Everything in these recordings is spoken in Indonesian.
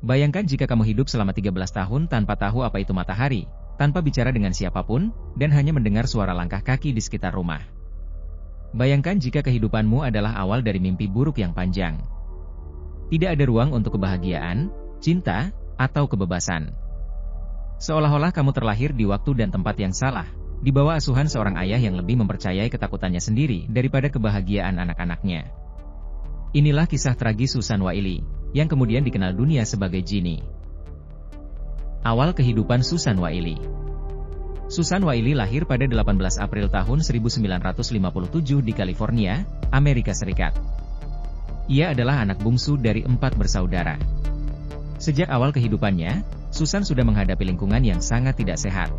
Bayangkan jika kamu hidup selama 13 tahun tanpa tahu apa itu matahari, tanpa bicara dengan siapapun, dan hanya mendengar suara langkah kaki di sekitar rumah. Bayangkan jika kehidupanmu adalah awal dari mimpi buruk yang panjang. Tidak ada ruang untuk kebahagiaan, cinta, atau kebebasan. Seolah-olah kamu terlahir di waktu dan tempat yang salah, di bawah asuhan seorang ayah yang lebih mempercayai ketakutannya sendiri daripada kebahagiaan anak-anaknya. Inilah kisah tragis Susan Waili, yang kemudian dikenal dunia sebagai Ginny. Awal kehidupan Susan Waili. Susan Waili lahir pada 18 April tahun 1957 di California, Amerika Serikat. Ia adalah anak bungsu dari 4 bersaudara. Sejak awal kehidupannya, Susan sudah menghadapi lingkungan yang sangat tidak sehat.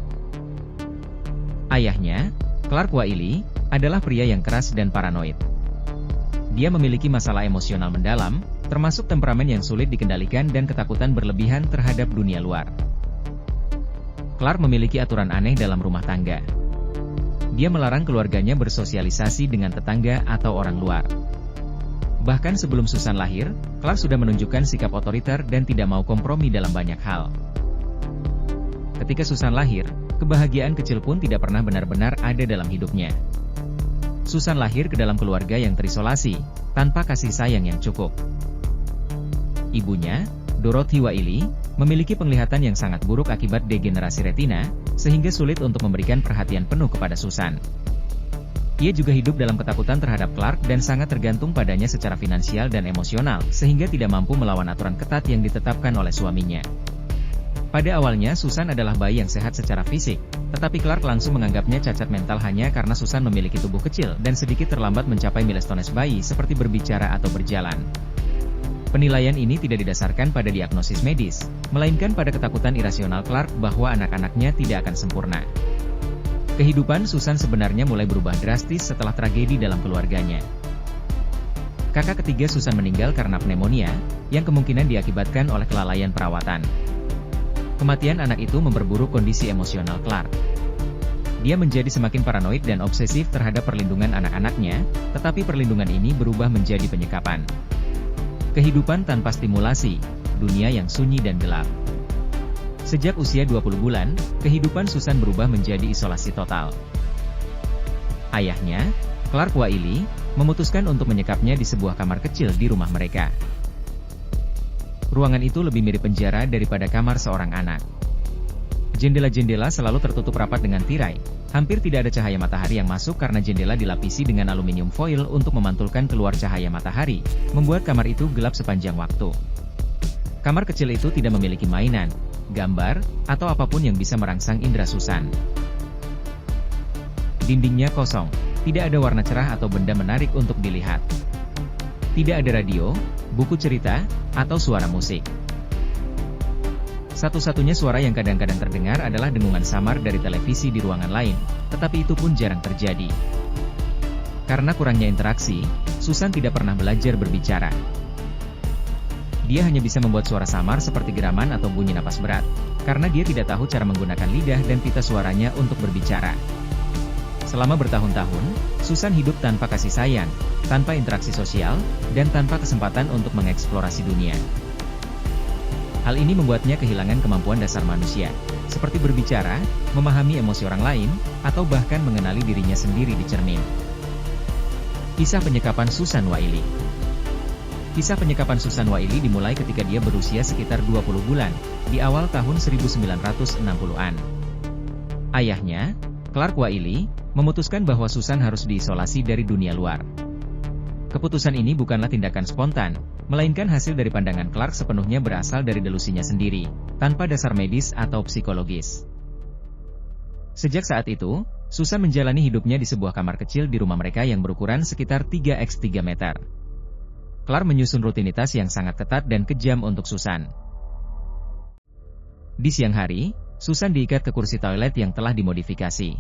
Ayahnya, Clark Waili, adalah pria yang keras dan paranoid. Dia memiliki masalah emosional mendalam, termasuk temperamen yang sulit dikendalikan dan ketakutan berlebihan terhadap dunia luar. Clark memiliki aturan aneh dalam rumah tangga. Dia melarang keluarganya bersosialisasi dengan tetangga atau orang luar. Bahkan sebelum Susan lahir, Clark sudah menunjukkan sikap otoriter dan tidak mau kompromi dalam banyak hal. Ketika Susan lahir, kebahagiaan kecil pun tidak pernah benar-benar ada dalam hidupnya. Susan lahir ke dalam keluarga yang terisolasi, tanpa kasih sayang yang cukup. Ibunya, Dorothy Waili, memiliki penglihatan yang sangat buruk akibat degenerasi retina, sehingga sulit untuk memberikan perhatian penuh kepada Susan. Ia juga hidup dalam ketakutan terhadap Clark dan sangat tergantung padanya secara finansial dan emosional, sehingga tidak mampu melawan aturan ketat yang ditetapkan oleh suaminya. Pada awalnya Susan adalah bayi yang sehat secara fisik, tetapi Clark langsung menganggapnya cacat mental hanya karena Susan memiliki tubuh kecil dan sedikit terlambat mencapai milestones bayi seperti berbicara atau berjalan. Penilaian ini tidak didasarkan pada diagnosis medis, melainkan pada ketakutan irasional Clark bahwa anak-anaknya tidak akan sempurna. Kehidupan Susan sebenarnya mulai berubah drastis setelah tragedi dalam keluarganya. Kakak ketiga Susan meninggal karena pneumonia, yang kemungkinan diakibatkan oleh kelalaian perawatan. Kematian anak itu memperburuk kondisi emosional Clark. Dia menjadi semakin paranoid dan obsesif terhadap perlindungan anak-anaknya, tetapi perlindungan ini berubah menjadi penyekapan. Kehidupan tanpa stimulasi, dunia yang sunyi dan gelap. Sejak usia 20 bulan, kehidupan Susan berubah menjadi isolasi total. Ayahnya, Clark Waili, memutuskan untuk menyekapnya di sebuah kamar kecil di rumah mereka. Ruangan itu lebih mirip penjara daripada kamar seorang anak. Jendela-jendela selalu tertutup rapat dengan tirai, hampir tidak ada cahaya matahari yang masuk karena jendela dilapisi dengan aluminium foil untuk memantulkan keluar cahaya matahari, membuat kamar itu gelap sepanjang waktu. Kamar kecil itu tidak memiliki mainan, gambar, atau apapun yang bisa merangsang indera Susan. Dindingnya kosong, tidak ada warna cerah atau benda menarik untuk dilihat. Tidak ada radio, buku cerita, atau suara musik. Satu-satunya suara yang kadang-kadang terdengar adalah dengungan samar dari televisi di ruangan lain, tetapi itu pun jarang terjadi. Karena kurangnya interaksi, Susan tidak pernah belajar berbicara. Dia hanya bisa membuat suara samar seperti geraman atau bunyi napas berat, karena dia tidak tahu cara menggunakan lidah dan pita suaranya untuk berbicara. Selama bertahun-tahun, Susan hidup tanpa kasih sayang, tanpa interaksi sosial, dan tanpa kesempatan untuk mengeksplorasi dunia. Hal ini membuatnya kehilangan kemampuan dasar manusia, seperti berbicara, memahami emosi orang lain, atau bahkan mengenali dirinya sendiri di cermin. Kisah penyekapan Susan Waili. Kisah penyekapan Susan Waili dimulai ketika dia berusia sekitar 20 bulan, di awal tahun 1960-an. Ayahnya, Clark Waili, memutuskan bahwa Susan harus diisolasi dari dunia luar. Keputusan ini bukanlah tindakan spontan, melainkan hasil dari pandangan Clark sepenuhnya berasal dari delusinya sendiri, tanpa dasar medis atau psikologis. Sejak saat itu, Susan menjalani hidupnya di sebuah kamar kecil di rumah mereka yang berukuran sekitar 3x3 meter. Clark menyusun rutinitas yang sangat ketat dan kejam untuk Susan. Di siang hari, Susan diikat ke kursi toilet yang telah dimodifikasi.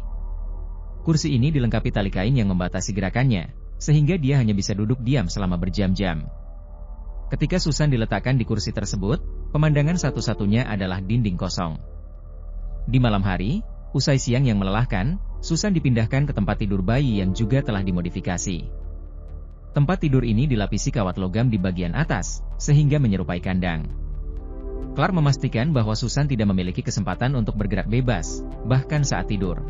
Kursi ini dilengkapi tali kain yang membatasi gerakannya, sehingga dia hanya bisa duduk diam selama berjam-jam. Ketika Susan diletakkan di kursi tersebut, pemandangan satu-satunya adalah dinding kosong. Di malam hari, usai siang yang melelahkan, Susan dipindahkan ke tempat tidur bayi yang juga telah dimodifikasi. Tempat tidur ini dilapisi kawat logam di bagian atas, sehingga menyerupai kandang. Clark memastikan bahwa Susan tidak memiliki kesempatan untuk bergerak bebas, bahkan saat tidur.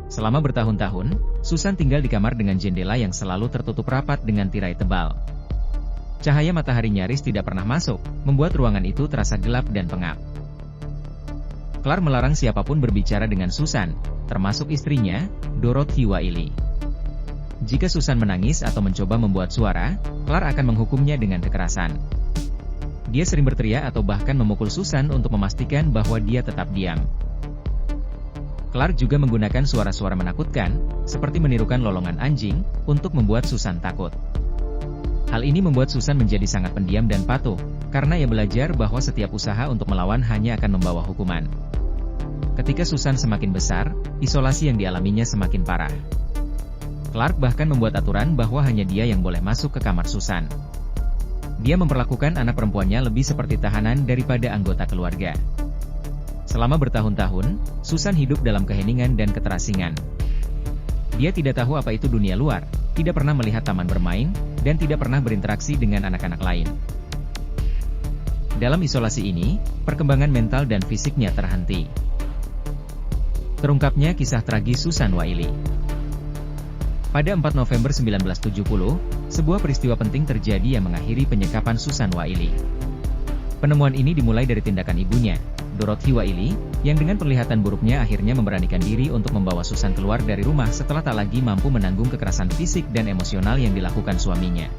Selama bertahun-tahun, Susan tinggal di kamar dengan jendela yang selalu tertutup rapat dengan tirai tebal. Cahaya matahari nyaris tidak pernah masuk, membuat ruangan itu terasa gelap dan pengap. Clark melarang siapapun berbicara dengan Susan, termasuk istrinya, Dorothy Wiley. Jika Susan menangis atau mencoba membuat suara, Clark akan menghukumnya dengan kekerasan. Dia sering berteriak atau bahkan memukul Susan untuk memastikan bahwa dia tetap diam. Clark juga menggunakan suara-suara menakutkan, seperti menirukan lolongan anjing, untuk membuat Susan takut. Hal ini membuat Susan menjadi sangat pendiam dan patuh, karena ia belajar bahwa setiap usaha untuk melawan hanya akan membawa hukuman. Ketika Susan semakin besar, isolasi yang dialaminya semakin parah. Clark bahkan membuat aturan bahwa hanya dia yang boleh masuk ke kamar Susan. Dia memperlakukan anak perempuannya lebih seperti tahanan daripada anggota keluarga. Selama bertahun-tahun, Susan hidup dalam keheningan dan keterasingan. Dia tidak tahu apa itu dunia luar, tidak pernah melihat taman bermain, dan tidak pernah berinteraksi dengan anak-anak lain. Dalam isolasi ini, perkembangan mental dan fisiknya terhenti. Terungkapnya kisah tragis Susan Wiley. Pada 4 November 1970, sebuah peristiwa penting terjadi yang mengakhiri penyekapan Susan Wiley. Penemuan ini dimulai dari tindakan ibunya, Dorothy Wiley, yang dengan penglihatan buruknya akhirnya memberanikan diri untuk membawa Susan keluar dari rumah setelah tak lagi mampu menanggung kekerasan fisik dan emosional yang dilakukan suaminya.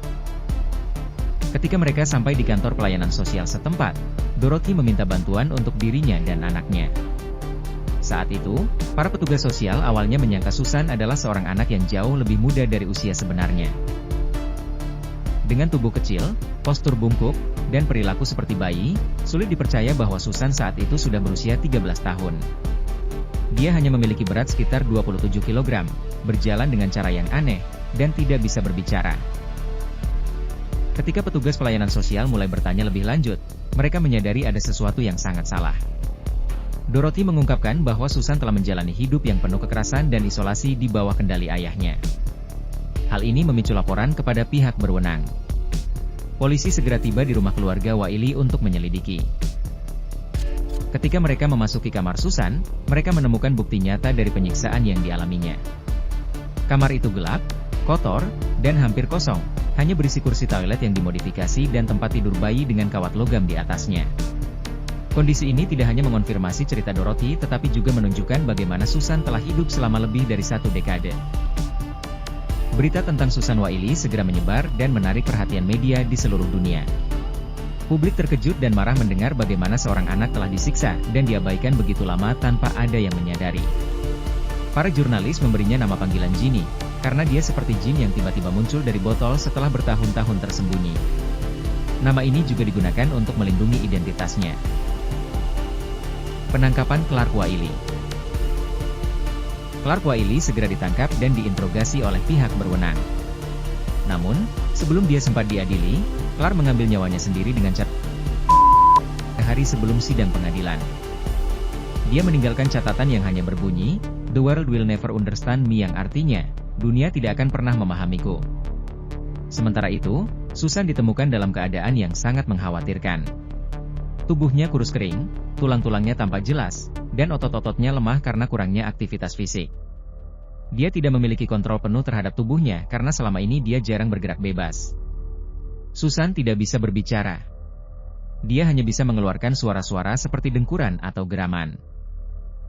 Ketika mereka sampai di kantor pelayanan sosial setempat, Dorothy meminta bantuan untuk dirinya dan anaknya. Saat itu, para petugas sosial awalnya menyangka Susan adalah seorang anak yang jauh lebih muda dari usia sebenarnya. Dengan tubuh kecil, postur bungkuk, dan perilaku seperti bayi, sulit dipercaya bahwa Susan saat itu sudah berusia 13 tahun. Dia hanya memiliki berat sekitar 27 kg, berjalan dengan cara yang aneh, dan tidak bisa berbicara. Ketika petugas pelayanan sosial mulai bertanya lebih lanjut, mereka menyadari ada sesuatu yang sangat salah. Dorothy mengungkapkan bahwa Susan telah menjalani hidup yang penuh kekerasan dan isolasi di bawah kendali ayahnya. Hal ini memicu laporan kepada pihak berwenang. Polisi segera tiba di rumah keluarga Wiley untuk menyelidiki. Ketika mereka memasuki kamar Susan, mereka menemukan bukti nyata dari penyiksaan yang dialaminya. Kamar itu gelap, kotor, dan hampir kosong, hanya berisi kursi toilet yang dimodifikasi dan tempat tidur bayi dengan kawat logam di atasnya. Kondisi ini tidak hanya mengonfirmasi cerita Dorothy tetapi juga menunjukkan bagaimana Susan telah hidup selama lebih dari 1 dekade. Berita tentang Susan Wiley segera menyebar dan menarik perhatian media di seluruh dunia. Publik terkejut dan marah mendengar bagaimana seorang anak telah disiksa dan diabaikan begitu lama tanpa ada yang menyadari. Para jurnalis memberinya nama panggilan Ginny, karena dia seperti jin yang tiba-tiba muncul dari botol setelah bertahun-tahun tersembunyi. Nama ini juga digunakan untuk melindungi identitasnya. Penangkapan Clark Wiley. Clark Wiley segera ditangkap dan diinterogasi oleh pihak berwenang. Namun, sebelum dia sempat diadili, Clark mengambil nyawanya sendiri dengan cara hari sebelum sidang pengadilan. Dia meninggalkan catatan yang hanya berbunyi, "The world will never understand me," yang artinya, dunia tidak akan pernah memahamiku. Sementara itu, Susan ditemukan dalam keadaan yang sangat mengkhawatirkan. Tubuhnya kurus kering, tulang-tulangnya tampak jelas, dan otot-ototnya lemah karena kurangnya aktivitas fisik. Dia tidak memiliki kontrol penuh terhadap tubuhnya karena selama ini dia jarang bergerak bebas. Susan tidak bisa berbicara. Dia hanya bisa mengeluarkan suara-suara seperti dengkuran atau geraman.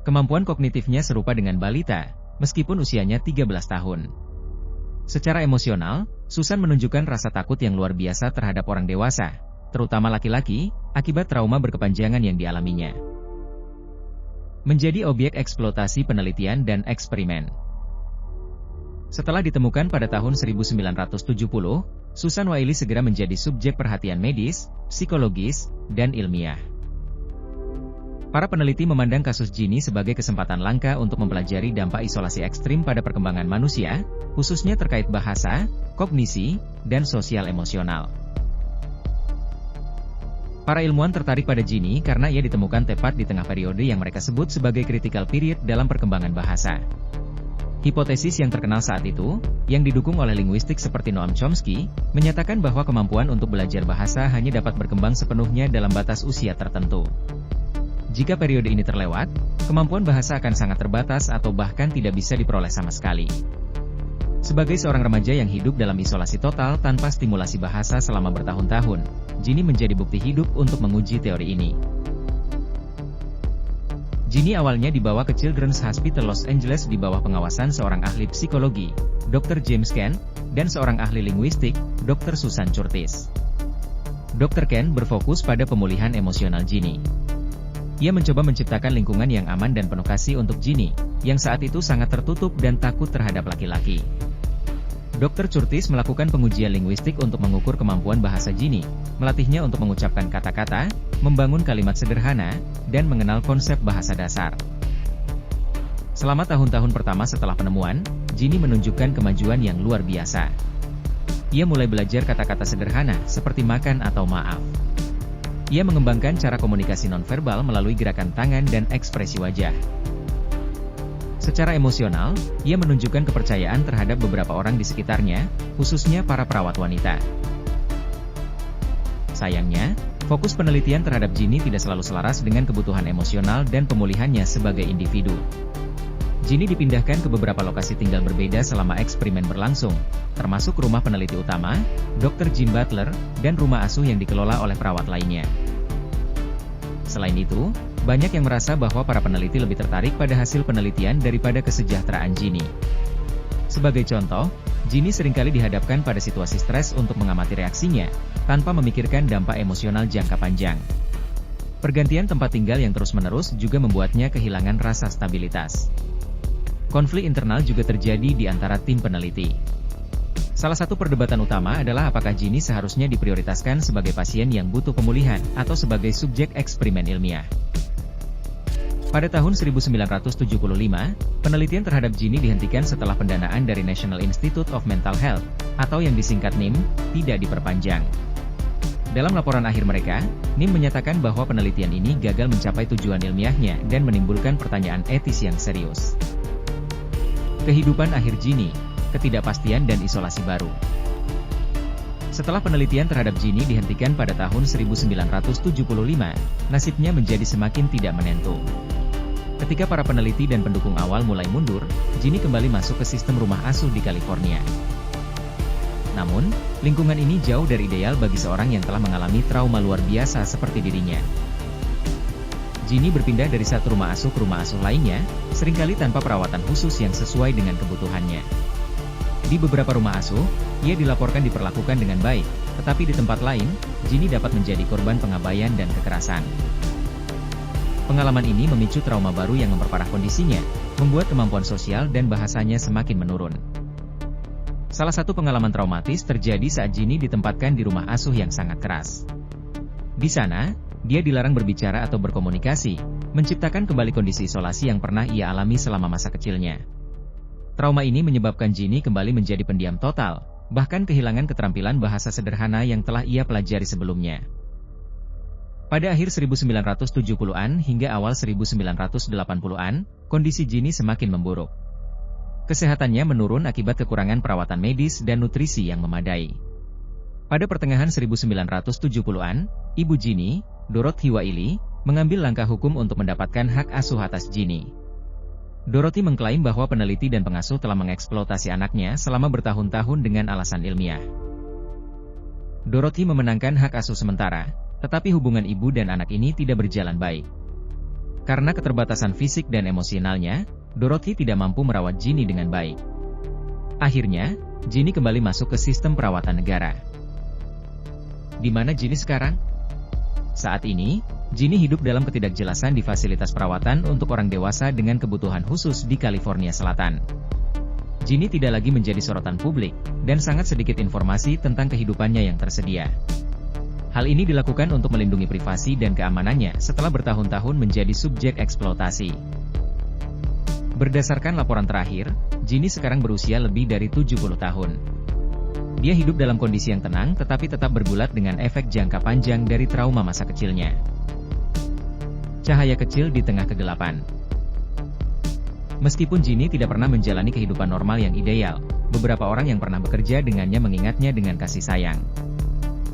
Kemampuan kognitifnya serupa dengan balita, meskipun usianya 13 tahun. Secara emosional, Susan menunjukkan rasa takut yang luar biasa terhadap orang dewasa, terutama laki-laki, akibat trauma berkepanjangan yang dialaminya. Menjadi objek eksploitasi penelitian dan eksperimen. Setelah ditemukan pada tahun 1970, Susan Wiley segera menjadi subjek perhatian medis, psikologis, dan ilmiah. Para peneliti memandang kasus Ginny sebagai kesempatan langka untuk mempelajari dampak isolasi ekstrim pada perkembangan manusia, khususnya terkait bahasa, kognisi, dan sosial emosional. Para ilmuwan tertarik pada Ginny karena ia ditemukan tepat di tengah periode yang mereka sebut sebagai critical period dalam perkembangan bahasa. Hipotesis yang terkenal saat itu, yang didukung oleh linguistik seperti Noam Chomsky, menyatakan bahwa kemampuan untuk belajar bahasa hanya dapat berkembang sepenuhnya dalam batas usia tertentu. Jika periode ini terlewat, kemampuan bahasa akan sangat terbatas atau bahkan tidak bisa diperoleh sama sekali. Sebagai seorang remaja yang hidup dalam isolasi total tanpa stimulasi bahasa selama bertahun-tahun, Ginny menjadi bukti hidup untuk menguji teori ini. Ginny awalnya dibawa ke Children's Hospital Los Angeles di bawah pengawasan seorang ahli psikologi, Dr. James Kent, dan seorang ahli linguistik, Dr. Susan Curtis. Dr. Kent berfokus pada pemulihan emosional Ginny. Ia mencoba menciptakan lingkungan yang aman dan penuh kasih untuk Ginny, yang saat itu sangat tertutup dan takut terhadap laki-laki. Dr. Curtis melakukan pengujian linguistik untuk mengukur kemampuan bahasa Ginny, melatihnya untuk mengucapkan kata-kata, membangun kalimat sederhana, dan mengenal konsep bahasa dasar. Selama tahun-tahun pertama setelah penemuan, Ginny menunjukkan kemajuan yang luar biasa. Ia mulai belajar kata-kata sederhana, seperti makan atau maaf. Ia mengembangkan cara komunikasi nonverbal melalui gerakan tangan dan ekspresi wajah. Secara emosional, ia menunjukkan kepercayaan terhadap beberapa orang di sekitarnya, khususnya para perawat wanita. Sayangnya, fokus penelitian terhadap Ginny tidak selalu selaras dengan kebutuhan emosional dan pemulihannya sebagai individu. Ginny dipindahkan ke beberapa lokasi tinggal berbeda selama eksperimen berlangsung, termasuk rumah peneliti utama, Dr. Jim Butler, dan rumah asuh yang dikelola oleh perawat lainnya. Selain itu, banyak yang merasa bahwa para peneliti lebih tertarik pada hasil penelitian daripada kesejahteraan Ginny. Sebagai contoh, Ginny seringkali dihadapkan pada situasi stres untuk mengamati reaksinya, tanpa memikirkan dampak emosional jangka panjang. Pergantian tempat tinggal yang terus-menerus juga membuatnya kehilangan rasa stabilitas. Konflik internal juga terjadi di antara tim peneliti. Salah satu perdebatan utama adalah apakah Ginny seharusnya diprioritaskan sebagai pasien yang butuh pemulihan, atau sebagai subjek eksperimen ilmiah. Pada tahun 1975, penelitian terhadap Ginny dihentikan setelah pendanaan dari National Institute of Mental Health, atau yang disingkat NIM, tidak diperpanjang. Dalam laporan akhir mereka, NIM menyatakan bahwa penelitian ini gagal mencapai tujuan ilmiahnya dan menimbulkan pertanyaan etis yang serius. Kehidupan akhir Ginny, ketidakpastian dan isolasi baru. Setelah penelitian terhadap Ginny dihentikan pada tahun 1975, nasibnya menjadi semakin tidak menentu. Ketika para peneliti dan pendukung awal mulai mundur, Ginny kembali masuk ke sistem rumah asuh di California. Namun, lingkungan ini jauh dari ideal bagi seorang yang telah mengalami trauma luar biasa seperti dirinya. Ginny berpindah dari satu rumah asuh ke rumah asuh lainnya, seringkali tanpa perawatan khusus yang sesuai dengan kebutuhannya. Di beberapa rumah asuh, ia dilaporkan diperlakukan dengan baik, tetapi di tempat lain, Ginny dapat menjadi korban pengabaian dan kekerasan. Pengalaman ini memicu trauma baru yang memperparah kondisinya, membuat kemampuan sosial dan bahasanya semakin menurun. Salah satu pengalaman traumatis terjadi saat Ginny ditempatkan di rumah asuh yang sangat keras. Di sana, dia dilarang berbicara atau berkomunikasi, menciptakan kembali kondisi isolasi yang pernah ia alami selama masa kecilnya. Trauma ini menyebabkan Ginny kembali menjadi pendiam total, bahkan kehilangan keterampilan bahasa sederhana yang telah ia pelajari sebelumnya. Pada akhir 1970-an hingga awal 1980-an, kondisi Ginny semakin memburuk. Kesehatannya menurun akibat kekurangan perawatan medis dan nutrisi yang memadai. Pada pertengahan 1970-an, ibu Ginny, Dorothy Waili, mengambil langkah hukum untuk mendapatkan hak asuh atas Ginny. Dorothy mengklaim bahwa peneliti dan pengasuh telah mengeksploitasi anaknya selama bertahun-tahun dengan alasan ilmiah. Dorothy memenangkan hak asuh sementara, tetapi hubungan ibu dan anak ini tidak berjalan baik. Karena keterbatasan fisik dan emosionalnya, Dorothy tidak mampu merawat Ginny dengan baik. Akhirnya, Ginny kembali masuk ke sistem perawatan negara. Di mana Ginny sekarang? Saat ini, Ginny hidup dalam ketidakjelasan di fasilitas perawatan untuk orang dewasa dengan kebutuhan khusus di California Selatan. Ginny tidak lagi menjadi sorotan publik, dan sangat sedikit informasi tentang kehidupannya yang tersedia. Hal ini dilakukan untuk melindungi privasi dan keamanannya setelah bertahun-tahun menjadi subjek eksploitasi. Berdasarkan laporan terakhir, Ginny sekarang berusia lebih dari 70 tahun. Dia hidup dalam kondisi yang tenang tetapi tetap bergulat dengan efek jangka panjang dari trauma masa kecilnya. Cahaya kecil di tengah kegelapan. Meskipun Genie tidak pernah menjalani kehidupan normal yang ideal, beberapa orang yang pernah bekerja dengannya mengingatnya dengan kasih sayang.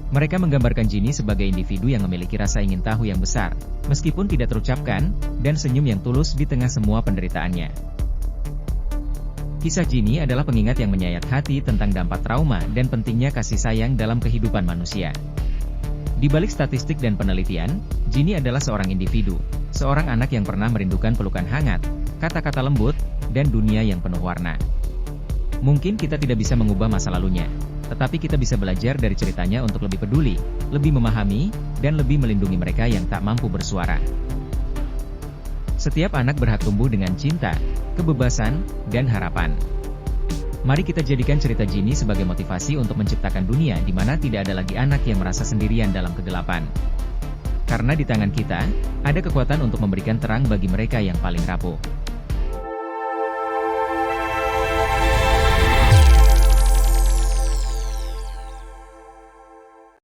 Mereka menggambarkan Genie sebagai individu yang memiliki rasa ingin tahu yang besar, meskipun tidak terucapkan, dan senyum yang tulus di tengah semua penderitaannya. Kisah Genie adalah pengingat yang menyayat hati tentang dampak trauma dan pentingnya kasih sayang dalam kehidupan manusia. Di balik statistik dan penelitian, Genie adalah seorang individu, seorang anak yang pernah merindukan pelukan hangat, kata-kata lembut, dan dunia yang penuh warna. Mungkin kita tidak bisa mengubah masa lalunya, tetapi kita bisa belajar dari ceritanya untuk lebih peduli, lebih memahami, dan lebih melindungi mereka yang tak mampu bersuara. Setiap anak berhak tumbuh dengan cinta, kebebasan, dan harapan. Mari kita jadikan cerita Genie sebagai motivasi untuk menciptakan dunia di mana tidak ada lagi anak yang merasa sendirian dalam kegelapan. Karena di tangan kita, ada kekuatan untuk memberikan terang bagi mereka yang paling rapuh.